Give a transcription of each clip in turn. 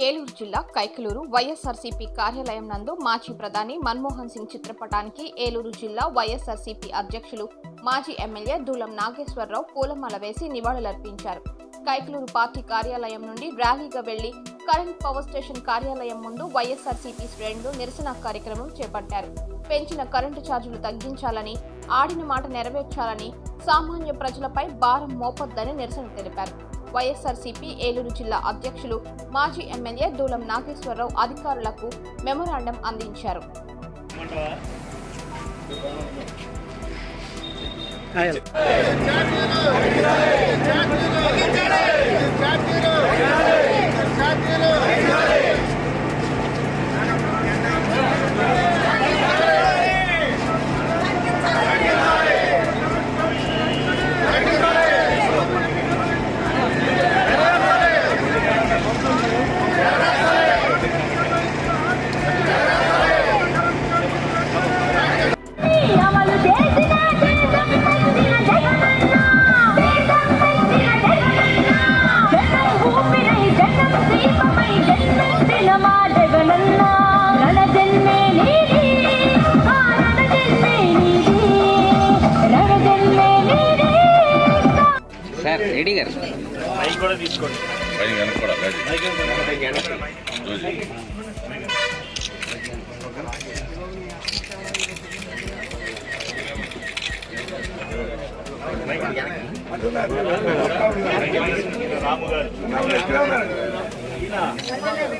ఏలూరు జిల్లా కైకలూరు వైఎస్ఆర్సీపీ కార్యాలయం నందు మాజీ ప్రధాని మన్మోహన్ సింగ్ చిత్రపటానికి ఏలూరు జిల్లా వైఎస్ఆర్సీపీ అధ్యక్షులు మాజీ ఎమ్మెల్యే దూలం నాగేశ్వరరావు పూలమాల వేసి నివాళులర్పించారు. కైకలూరు పార్టీ కార్యాలయం నుండి ర్యాలీగా వెళ్లి కరెంట్ పవర్ స్టేషన్ కార్యాలయం ముందు వైఎస్ఆర్సీపీ శ్రేణులు నిరసన కార్యక్రమం చేపట్టారు. పెంచిన కరెంటు ఛార్జీలు తగ్గించాలని, ఆడిన మాట నెరవేర్చాలని, సామాన్య ప్రజలపై భారం మోపొద్దని నిరసన తెలిపారు. వైఎస్ఆర్సీపీ ఏలూరు జిల్లా అధ్యక్షులు మాజీ ఎమ్మెల్యే దూలం నాగేశ్వరరావు అధికారులకు మెమోరాండం అందించారు. సార్ రెడీ గారు కూడా తీసుకోండి. రాము గారు,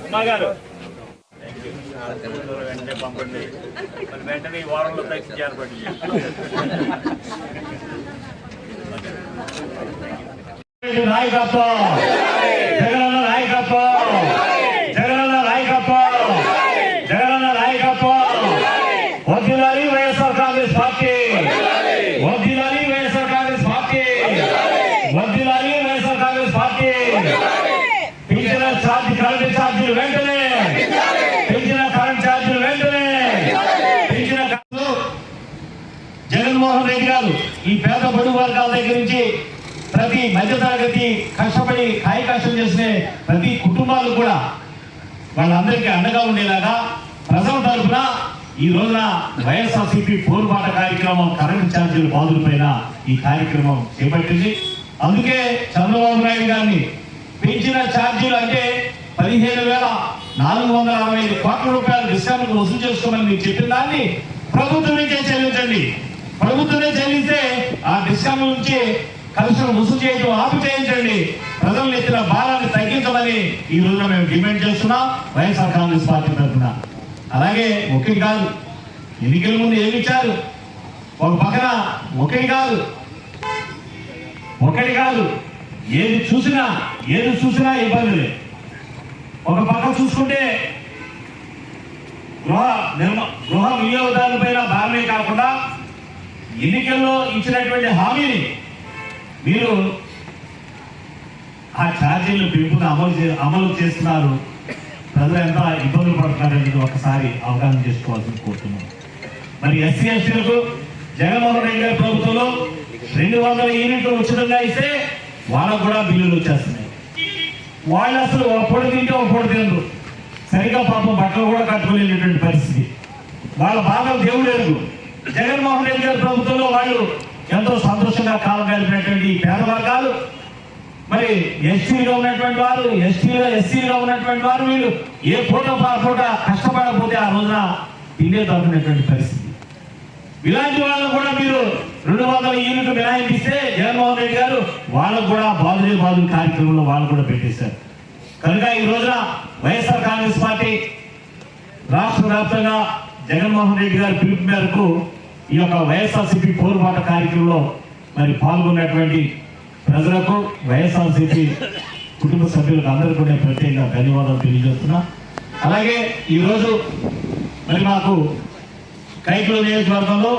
ఉమా గారు వెంటనే పంపండి. మరి వెంటనే ఈ వారంలో ప్రయత్నం ఏర్పాటు నాయకత్వం, జగనన్న నాయకత్వం, జగనన్న నాయకత్వం, జగనన్న నాయకత్వం. వద్దిలాలి వైఎస్ఆర్ కాంగ్రెస్ పార్టీ, వద్దిలాలి వైఎస్ఆర్ కాంగ్రెస్ పార్టీ, వద్దిలాలి వైఎస్ఆర్ కాంగ్రెస్ పార్టీ. పెంచిన కరెంటు ఛార్జీలు వెంటనే, పెంచిన కరెంట్ ఛార్జీలు వెంటనే, పెంచిన జగన్మోహన్ రెడ్డి గారు ఈ పేద బడుగు వర్గాల దగ్గర నుంచి ప్రతి మధ్యతరగతి కష్టపడి కాయ కష్టం చేసే ప్రతి కుటుంబాలు కూడా వాళ్ళందరికీ అండగా ఉండేలాగా ప్రజల తరఫున ఈ రోజున వైఎస్ఆర్సీపీ పోరుబాట కార్యక్రమం కరెంటు ఛార్జీల బాధల పైన ఈ కార్యక్రమం చేపట్టింది. అందుకే చంద్రబాబు నాయుడు గారిని పెంచిన ఛార్జీలు అంటే 15,465 కోట్ల రూపాయలు డిస్కౌంట్ వసూలు చేసుకోమని మీరు చెప్పిన దాన్ని ప్రభుత్వం నుంచే చెల్లించండి. ప్రభుత్వమే చెల్లిస్తే ఆ డిస్కౌంట్ నుంచి కలెక్షన్ వసూలు చేయడం ఆపు చేయించండి. ప్రజలను ఎత్తిన భారాన్ని తగ్గించమని ఈ రోజున మేము డిమాండ్ చేస్తున్నాం వైఎస్ఆర్ కాంగ్రెస్ పార్టీ తరఫున. అలాగే ఒకటి కాదు, ఎన్నికల ముందు ఏమి ఇచ్చారు, ఒక పక్కన ఒకటి కాదు ఏది చూసినా ఇబ్బందులే. ఒక పక్క చూసుకుంటే గృహ వినియోగదారులపైన భారమే కాకుండా ఎన్నికల్లో ఇచ్చినటువంటి హామీని మీరు ఆ ఛార్జీలు పెంపును అమలు చేస్తున్నారు. ప్రజలు ఎంత ఇబ్బందులు పడుతున్నారనేది ఒకసారి అవగాహన చేసుకోవాల్సింది కోరుతున్నాం. మరి ఎస్సీ ఎస్టీలకు జగన్మోహన్ రెడ్డి గారి ప్రభుత్వంలో 200 యూనిట్లు ఉచితంగా ఇస్తే వాళ్ళకు కూడా బిల్లులు వచ్చేస్తున్నాయి. వాళ్ళు అసలు ఒక పొడి తింటే ఒక పొడి తినరు, సరిగా పాపం బట్టలు కూడా కట్టుకోలేనటువంటి పరిస్థితి. వాళ్ళ బాధలు దేవుడు ఎరుగు. జగన్మోహన్ రెడ్డి గారి ప్రభుత్వంలో వాళ్ళు ఎంతో సంతోషంగా కాలం గడిపినటువంటి పేద వర్గాలు, మరి ఎస్టీగా ఉన్నటువంటి వారు, ఎస్సీగా ఉన్నటువంటి వారు వీళ్ళు ఏ పూట కష్టపడకపోతే ఆ రోజున తిండే దొరికినటువంటి పరిస్థితి. ఇలాంటి వాళ్ళకు కూడా మీరు 200 యూనిట్లు మినహాయిస్తే జగన్మోహన్ రెడ్డి గారు వాళ్ళకు కూడా బాధులు కార్యక్రమంలో వాళ్ళు కూడా పెట్టేశారు. కనుక ఈ రోజున వైఎస్ఆర్ కాంగ్రెస్ పార్టీ రాష్ట్ర వ్యాప్తంగా జగన్మోహన్ రెడ్డి గారి పిలుపు మేరకు ఈ యొక్క వైఎస్ఆర్సీపీ పోరుబాట కార్యక్రమంలో మరి పాల్గొన్నటువంటి ప్రజలకు, వైఎస్ఆర్సీపీ కుటుంబ సభ్యులకు అందరికీ కూడా ప్రత్యేకంగా ధన్యవాదాలు తెలియజేస్తున్నా. అలాగే ఈరోజు మరి మాకు కైకలూరు నియోజకవర్గంలో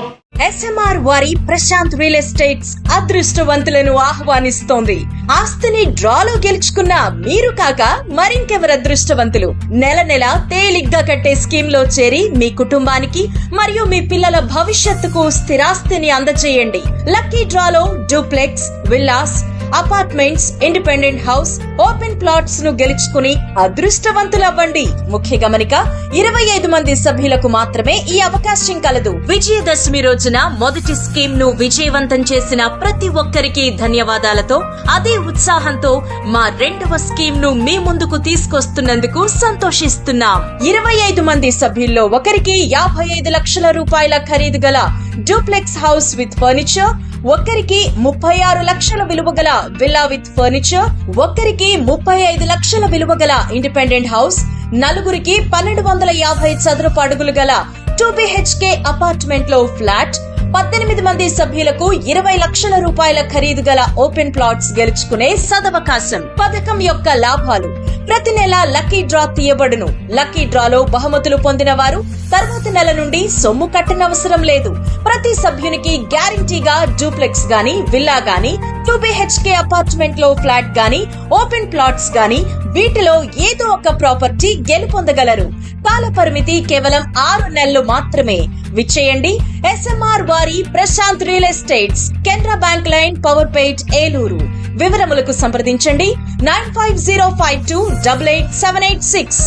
SMR వారి ప్రశాంత్ రియల్ ఎస్టేట్స్ అదృష్టవంతులను ఆహ్వానిస్తోంది. ఆస్తిని డ్రాలో గెలుచుకున్న మీరు కాక మరింకెవరు అదృష్టవంతులు? నెల నెల తేలిగ్గా కట్టే స్కీమ్ లో చేరి మీ కుటుంబానికి మరియు మీ పిల్లల భవిష్యత్తుకు స్థిరాస్తిని అందజేయండి. లక్కీ డ్రాలో duplex, villas, apartments, independent house, open plots ను గెలుచుకుని అదృష్టవంతులవ్వండి. ముఖ్య గమనిక, 25 మంది సభ్యులకు మాత్రమే ఈ అవకాశం కలదు. విజయదశమి రోజున మొదటి స్కీమ్ ను విజయవంతం చేసిన ప్రతి ఒక్కరికి ధన్యవాదాలతో, అదే ఉత్సాహంతో మా రెండవ స్కీమ్ ను మీ ముందుకు తీసుకొస్తున్నందుకు సంతోషిస్తున్నాం. 25 మంది సభ్యుల్లో ఒకరికి 55 లక్షల రూపాయల ఖరీదు గల డూప్లెక్స్ హౌస్ విత్ ఫర్నిచర్, ఒక్కరికి 36 లక్షల విలువ గల విల్లా విత్ ఫర్నిచర్, ఒక్కరికి 35 లక్షల విలువ గల ఇండిపెండెంట్ హౌస్, నలుగురికి 1250 చదరపు అడుగులు గల 2 BHK అపార్ట్మెంట్ లో ఫ్లాట్, 18 మంది సభ్యులకు 20 లక్షల రూపాయల ఖరీదు గల ఓపెన్ ప్లాట్స్ గెలుచుకునే సదవకాశం. పథకం యొక్క లాభాలు: ప్రతి నెల లక్కీ డ్రా తీయబడును. లక్కీ డ్రాలో బహుమతులు పొందిన వారు తర్వాతి నెల నుండి సొమ్ము కట్టనవసరం లేదు. ప్రతి సభ్యునికి గ్యారంటీగా డూప్లెక్స్ గాని, విల్లా గాని, 2 BHK అపార్ట్మెంట్ లో ఫ్లాట్ గాని, ఓపెన్ ప్లాట్స్ గాని, వీటిలో ఏదో ఒక ప్రాపర్టీ గెలుపొందగలరు. కాల పరిమితి కేవలం 6 నెలలు మాత్రమే. విచ్చేయండి. SMR వారి Prashant real estates, Canara bank line, Powerpet, Eluru. వివరములకు సంప్రదించండి 9505288786.